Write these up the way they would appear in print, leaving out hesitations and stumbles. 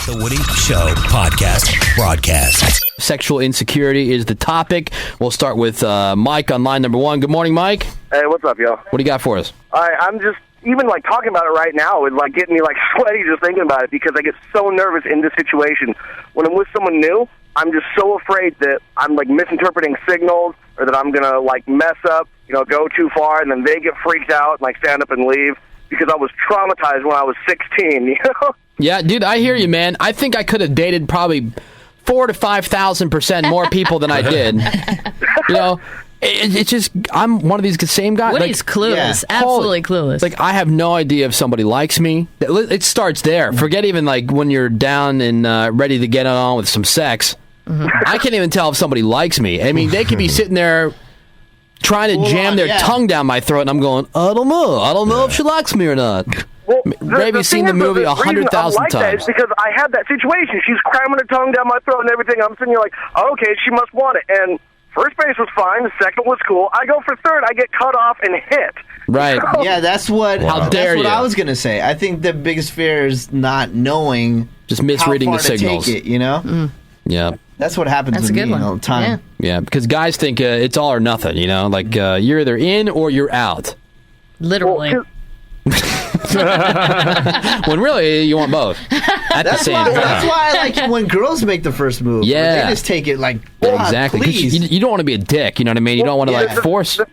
The Woody Show podcast broadcast. Sexual insecurity is the topic. We'll start with Mike on line number 1. Good morning, Mike. Hey, what's up, yo? What do you got for us? I'm just, even like talking about it right now is like getting me like sweaty just thinking about it because I get so nervous in this situation. When I'm with someone new, I'm just so afraid that I'm like misinterpreting signals or that I'm going to like mess up, go too far, and then they get freaked out and like stand up and leave because I was traumatized when I was 16, Yeah, dude, I hear you, man. I think I could have dated probably 4,000 to 5,000% more people than I did. It's just, I'm one of these same guys. Woody's clueless. Yeah. Absolutely clueless. Like, I have no idea if somebody likes me. It starts there. Forget even, like, when you're down and ready to get on with some sex. Mm-hmm. I can't even tell if somebody likes me. I mean, they could be sitting there trying to jam their tongue down my throat, and I'm going, I don't know if she likes me or not. Well, Ravi's seen the movie 100,000 times. That is because I had that situation. She's cramming her tongue down my throat and everything. I'm sitting here like, okay, she must want it. And first base was fine. The second was cool. I go for third. I get cut off and hit. Right. Yeah, that's what. How dare that's what you? I was gonna say. I think the biggest fear is not knowing, just misreading how far the signals. To take it, Yeah. That's what happens That's to a good me one. all the time. Yeah, because guys think it's all or nothing. Like you're either in or you're out. Literally. When really you want both at the same time. That's why I like it when girls make the first move. Yeah. They just take it like, exactly. 'Cause please. you don't want to be a dick. You know what I mean? You don't want to force. The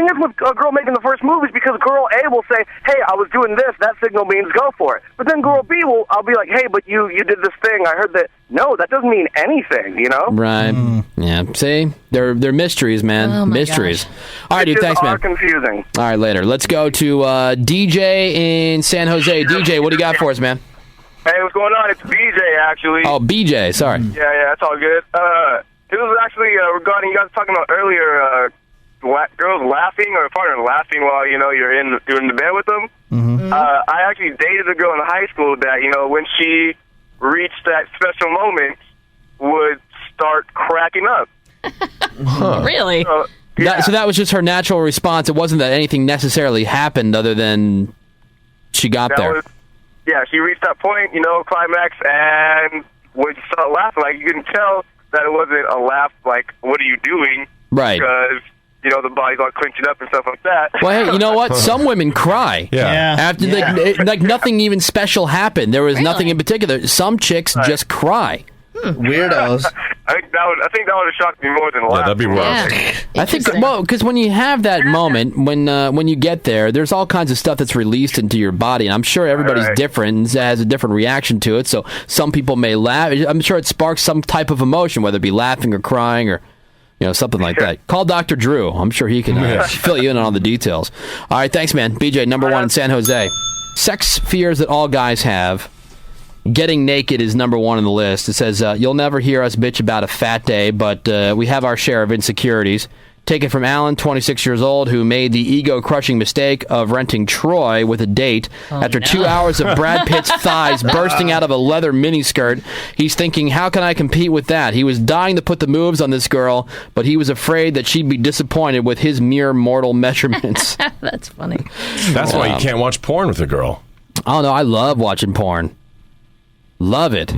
thing is with a girl making the first move is because girl A will say, hey, I was doing this. That signal means go for it. But then girl B I'll be like, hey, but you did this thing. I heard that. No, that doesn't mean anything, Right. Yeah. See? They're mysteries, man. Oh, my mysteries. gosh. All right, dude. Thanks, man. Confusing. All right, later. Let's go to DJ in San Jose. DJ, what do you got for us, man? Hey, what's going on? It's BJ, actually. Oh, BJ. Sorry. Yeah, it's all good. It was actually regarding you guys talking about earlier, girls laughing or a partner laughing while you're in the bed with them. Mm-hmm. I actually dated a girl in high school that when she reached that special moment would start cracking up. Really? So that was just her natural response. It wasn't that anything necessarily happened other than she got there. She reached that point, climax, and would start laughing. Like, you couldn't tell that it wasn't a laugh like, what are you doing? Right. Because the body's all clenching up and stuff like that. Well, hey, you know what? Some women cry. Yeah. After like nothing even special happened. There was nothing in particular. Some chicks just cry. Weirdos. I think that would have shocked me more than laugh. That'd be rough. Yeah. I think because when you have that moment, when you get there, there's all kinds of stuff that's released into your body, and I'm sure everybody's different and has a different reaction to it. So some people may laugh. I'm sure it sparks some type of emotion, whether it be laughing or crying or something like that. Call Dr. Drew. I'm sure he can fill you in on all the details. All right, thanks, man. BJ, number 1 in San Jose. Sex fears that all guys have. Getting naked is number 1 on the list. It says, you'll never hear us bitch about a fat day, but we have our share of insecurities. Take it from Alan, 26 years old, who made the ego-crushing mistake of renting Troy with a date. After 2 hours of Brad Pitt's thighs bursting out of a leather miniskirt, he's thinking, how can I compete with that? He was dying to put the moves on this girl, but he was afraid that she'd be disappointed with his mere mortal measurements. That's funny. That's why you can't watch porn with a girl. Oh, no, I love watching porn. Love it.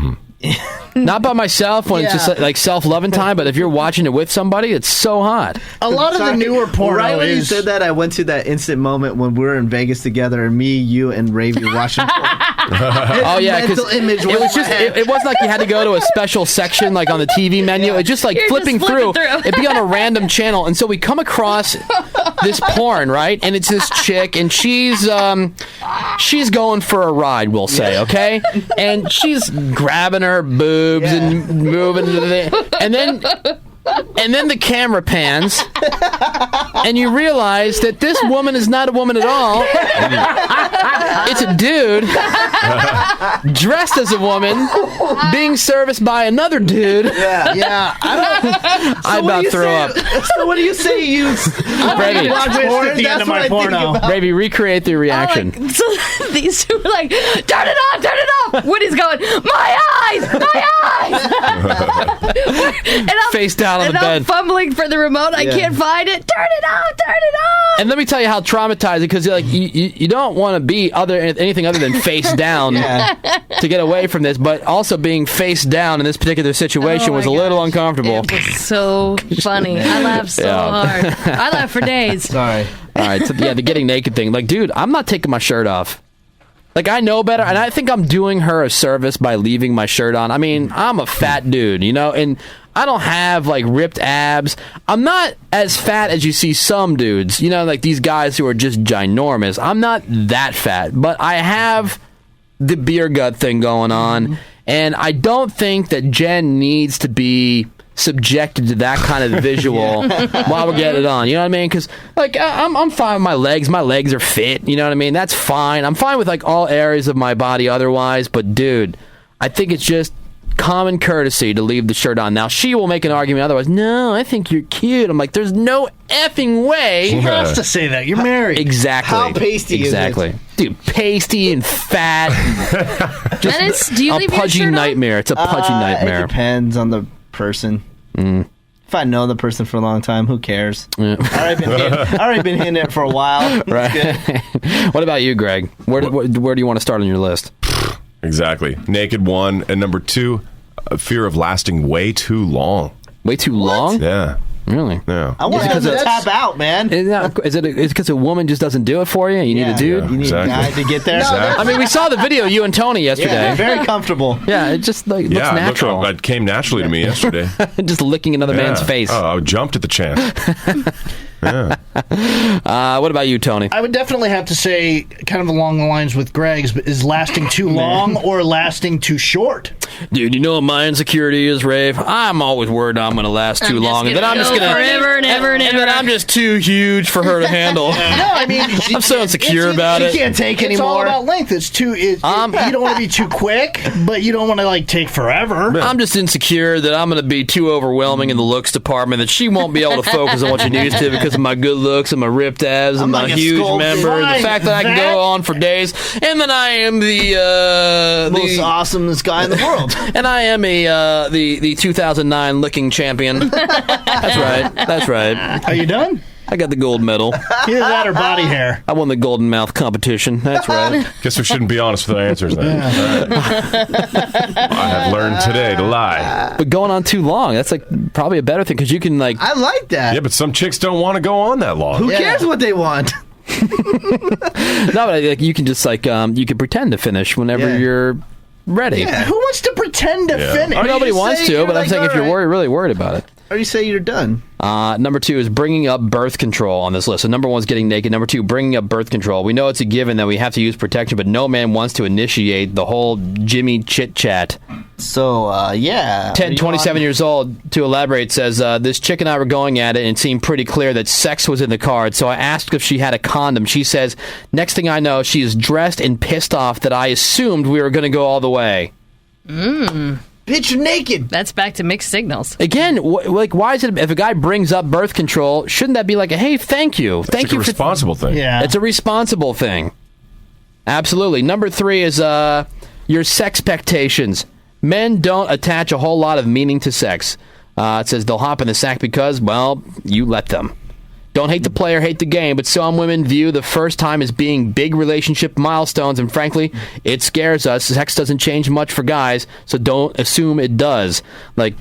Not by myself when it's just like self-loving time, but if you're watching it with somebody, it's so hot. A lot of the newer porn. Right when you is- said that, I went to that instant moment when we were in Vegas together, and me, you, and Ravi were watching porn. Oh yeah, because it wasn't like you had to go to a special section like on the TV menu. It's just like You're flipping just through. flipping through. It'd be on a random channel, and so we come across this porn, right? And it's this chick, and she's going for a ride, we'll say, okay? And she's grabbing her boobs and moving to the, and then the camera pans, and you realize that this woman is not a woman at all. It's a dude dressed as a woman being serviced by another dude. Yeah. I about throw up. So what do you say? Ravi, At the end of my porno. Ravi, recreate the reaction. So these two were like, turn it off. Woody's going, my And I'm, Face down on the and I'm bed. fumbling for the remote. I can't find it. Turn it off. And let me tell you how traumatizing, because you don't want to be anything other than face down to get away from this, but also being face down in this particular situation was a little uncomfortable. It was so funny. I laughed so hard. I laughed for days. Sorry. All right, so the getting naked thing. Like, dude, I'm not taking my shirt off. Like, I know better, and I think I'm doing her a service by leaving my shirt on. I mean, I'm a fat dude, and I don't have, like, ripped abs. I'm not as fat as you see some dudes, like these guys who are just ginormous. I'm not that fat, but I have the beer gut thing going on, and I don't think that Jen needs to be subjected to that kind of visual while we're getting it on. You know what I mean? Because, like, I'm fine with my legs. My legs are fit. You know what I mean? That's fine. I'm fine with, like, all areas of my body otherwise. But, dude, I think it's just common courtesy to leave the shirt on. Now, she will make an argument otherwise. No, I think you're cute. I'm like, there's no effing way. Who has to say that? You're married. Exactly. How pasty is it? Dude, pasty and fat. Just do you leave your pudgy shirt on? nightmare. It's a pudgy nightmare. It depends on the person. If I know the person for a long time, who cares? Yeah. I already been hitting it for a while. Right. What about you, Greg? Where do you want to start on your list? Exactly. Naked, 1. And number 2, a fear of lasting way too long. Way too long? Yeah. Really? Yeah. I want to tap out, man. Is it because a woman just doesn't do it for you? You need a dude? You need a guy to get there. I mean, we saw the video of you and Tony yesterday. Yeah, very comfortable. Yeah, it just looks natural. It came naturally to me yesterday. Just licking another man's face. Oh, I jumped at the chance. Yeah. What about you, Tony? I would definitely have to say, kind of along the lines with Greg's, is lasting too long or lasting too short? Dude, you know what my insecurity is, Rave? I'm always worried I'm going to last too long, and then I'm just going to forever and ever and ever. And then I'm just too huge for her to handle. No, I mean, I'm so insecure about it. You can't take anymore. It's all about length. You don't want to be too quick, but you don't want to take forever. I'm just insecure that I'm going to be too overwhelming in the looks department, that she won't be able to focus on what she needs to because of my good looks and my ripped abs and my huge member and the fact that I can go on for days, and then I am the most awesomest guy in the world. And I am the 2009 licking champion. That's right. Are you done? I got the gold medal. Either that or body hair. I won the golden mouth competition. That's right. Guess we shouldn't be honest with our answers then. I have learned today to lie. But going on too long, that's probably a better thing, because you can I like that. Yeah, but some chicks don't want to go on that long. Who cares what they want? No, but you can just you can pretend to finish whenever you're ready. Yeah. Who wants to pretend to finish? Nobody wants to, but I'm saying if you're really worried about it. Or you say you're done. Number 2 is bringing up birth control on this list. So number 1 is getting naked. Number 2, bringing up birth control. We know it's a given that we have to use protection, but no man wants to initiate the whole Jimmy chit-chat. So, yeah. Ted, 27 years old, to elaborate, says, this chick and I were going at it, and it seemed pretty clear that sex was in the cards. So I asked if she had a condom. She says, next thing I know, she is dressed and pissed off that I assumed we were going to go all the way. Bitch, you're naked. That's back to mixed signals. Again, why is it, if a guy brings up birth control, shouldn't that be like, hey, thank you. Thank you. It's a responsible thing. Yeah. It's a responsible thing. Absolutely. Number 3 is your sex expectations. Men don't attach a whole lot of meaning to sex. It says they'll hop in the sack because, well, you let them. Don't hate the player, hate the game, but some women view the first time as being big relationship milestones, and frankly, it scares us. Sex doesn't change much for guys, so don't assume it does. Just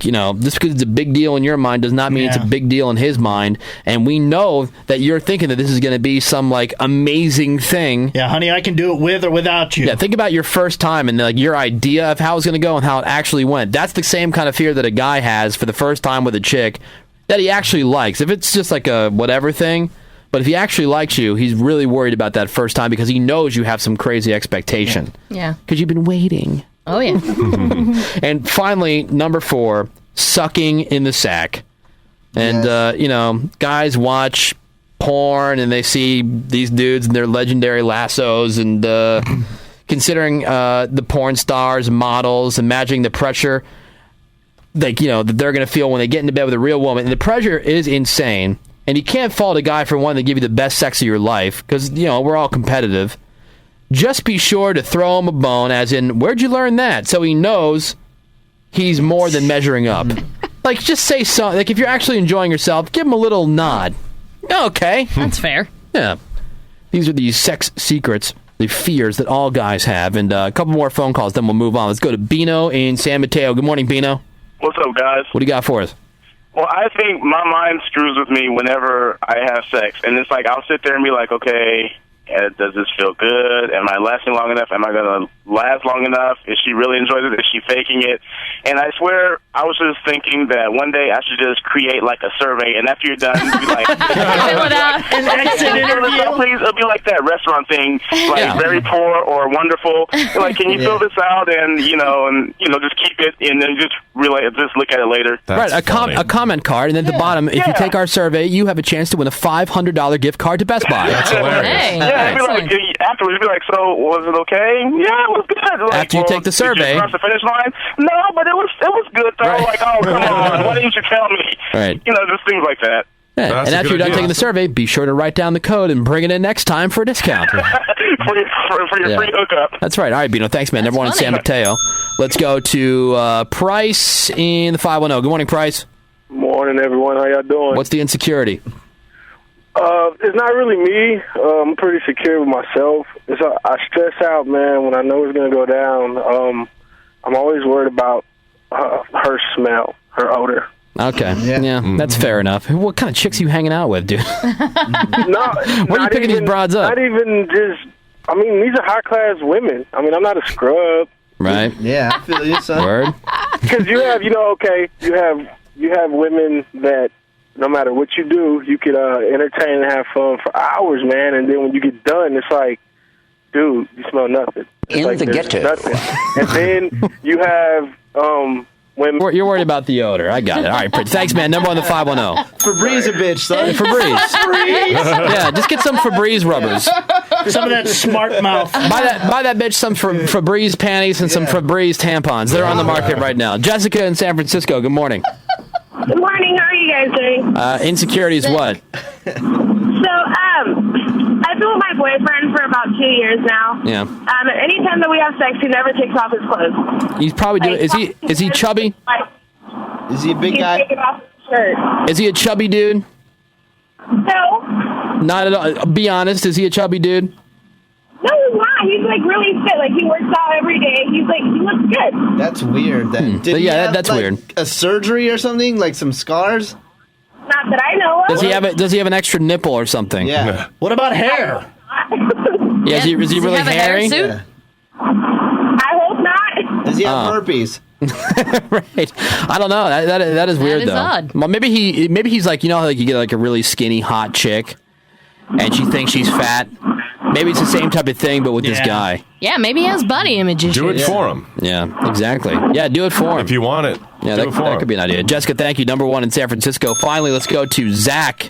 because it's a big deal in your mind does not mean it's a big deal in his mind, and we know that you're thinking that this is going to be some, amazing thing. Yeah, honey, I can do it with or without you. Yeah, think about your first time and, your idea of how it's going to go and how it actually went. That's the same kind of fear that a guy has for the first time with a chick that he actually likes. If it's just a whatever thing, but if he actually likes you, he's really worried about that first time because he knows you have some crazy expectation. Yeah. Because you've been waiting. Oh, yeah. And finally, number 4, sucking in the sack. And, guys watch porn and they see these dudes and their legendary lassos and considering the porn stars, models, imagining the pressure that they're going to feel when they get into bed with a real woman. And the pressure is insane. And you can't fault a guy for wanting to give you the best sex of your life because, we're all competitive. Just be sure to throw him a bone, as in, where'd you learn that? So he knows he's more than measuring up. Like, just say so. Like, if you're actually enjoying yourself, give him a little nod. Okay. That's fair. Yeah. These are the sex secrets, the fears that all guys have. And a couple more phone calls, then we'll move on. Let's go to Bino in San Mateo. Good morning, Bino. What's up, guys? What do you got for us? Well, I think my mind screws with me whenever I have sex. And it's like I'll sit there and be like, okay, does this feel good? Am I lasting long enough? Am I going to last long enough? Is she really enjoying it? Is she faking it? And I swear I was just thinking that one day I should just create like a survey, and after you're done, be like, An exit interview. please, it'll be like that restaurant thing, like very poor or wonderful. Like, can you fill this out and just keep it and then just look at it later. Right, a comment card, and then at the bottom, if you take our survey, you have a chance to win a $500 gift card to Best Buy. That's hilarious. Hey. Yeah, afterwards, you'd be like, so was it okay? Yeah, it was good. Like, After you take the survey. Did you cross the finish line? No, but it was good, though. Right. Like, oh, come on, why didn't you tell me? Right. Just things like that. Yeah. That's And a after good you're done idea. taking the survey, be sure to write down the code and bring it in next time for a discount. for your free hookup. That's right. All right, Bino. Thanks, man. Number one in funny. San Mateo. Let's go to Price in the 510. Good morning, Price. Morning, everyone. How y'all doing? What's the insecurity? It's not really me. I'm pretty secure with myself. I stress out, man, when I know it's going to go down. I'm always worried about her smell, her odor. Okay. Yeah, that's fair enough. What kind of chicks are you hanging out with, dude? No, Where are you picking these broads up? Not even just. I mean, these are high-class women. I mean, I'm not a scrub. Right. Yeah, I feel you, son. Word. Because you have, you have women that no matter what you do, you could entertain and have fun for hours, man. And then when you get done, it's like, dude, you smell nothing. It's like, there's nothing. And then you have women. You're worried about the odor. I got it. All right, Prince. Thanks, man. Number one in the 510. Febreze a bitch, son. Febreze. Yeah, just get some Febreze rubbers. Some of that smart mouth. Buy that bitch some Febreze panties and some Febreze tampons. They're on the market right now. Jessica in San Francisco. Good morning. Good morning. How are you guys doing? Insecurities what? So, I've been with my boyfriend for about 2 years now. Yeah. Anytime that we have sex, he never takes off his clothes. He's probably doing. Is he chubby? Is he a big He's guy? taking off his shirt. Is he a chubby dude? No. Not at all. Be honest. Is he a chubby dude? No, he's not. He's like really fit. Like he works out every day. He looks good. That's weird. Did he Yeah, have, that's like, weird. A surgery or something, like some scars? Not that I know of. Does he have an extra nipple or something? Yeah. What about hair? Yeah. Is he Does really have a hairy? hair suit? Yeah. I hope not. Does he have herpes? Right. I don't know. That is weird is though. odd. Well, maybe he's like, you know how like you get like a really skinny hot chick, and she thinks she's fat. Maybe it's the same type of thing, but with this guy. Yeah, maybe he has body image issues. Do it for him. Yeah, exactly. Yeah, do it for him. If you want it, Yeah, do that it for could him. be an idea. Jessica, thank you. Number one in San Francisco. Finally, let's go to Zach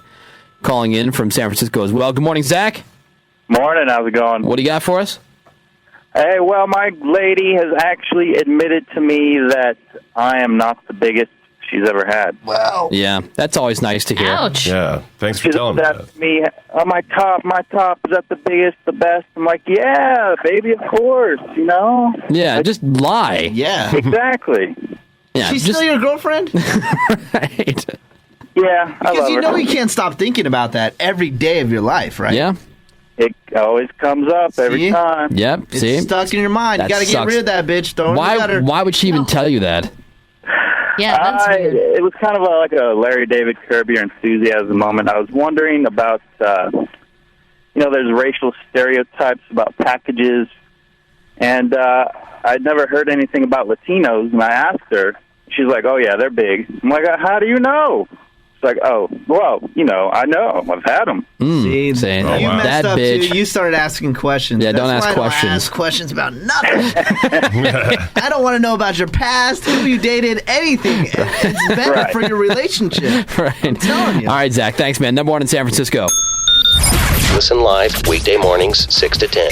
calling in from San Francisco as well. Good morning, Zach. Morning, how's it going? What do you got for us? Hey, well, my lady has actually admitted to me that I am not the biggest she's ever had. Well, Yeah, that's always nice to hear. Ouch. Yeah, thanks for She's telling me that. asked me, oh, my top, is that the biggest, the best? I'm like, yeah, baby, of course, you know? Yeah, just lie. yeah. Exactly. Yeah, She's just still your girlfriend? right. Yeah, I Because love you her. know you can't stop thinking about that every day of your life, right? Yeah. It always comes up every See? time. Yep. It's See. stuck in your mind. That You got to get sucks. rid of that bitch. Don't let her. Why would she even tell you that? Yeah, that's weird. It was kind of like a Larry David Curb Your Enthusiasm moment. I was wondering about, there's racial stereotypes about packages, and I'd never heard anything about Latinos, and I asked her. She's like, oh, yeah, they're big. I'm like, how do you know? It's like, oh, well, I know. I've had them. See, Saying you that messed up bitch. too. You started asking questions. Yeah, That's don't ask why I questions. ask questions about nothing. I don't want to know about your past, who you dated, anything. It's better Right. for your relationship. Right. I'm telling you. All right, Zach. Thanks, man. Number one in San Francisco. Listen live weekday mornings 6 to 10.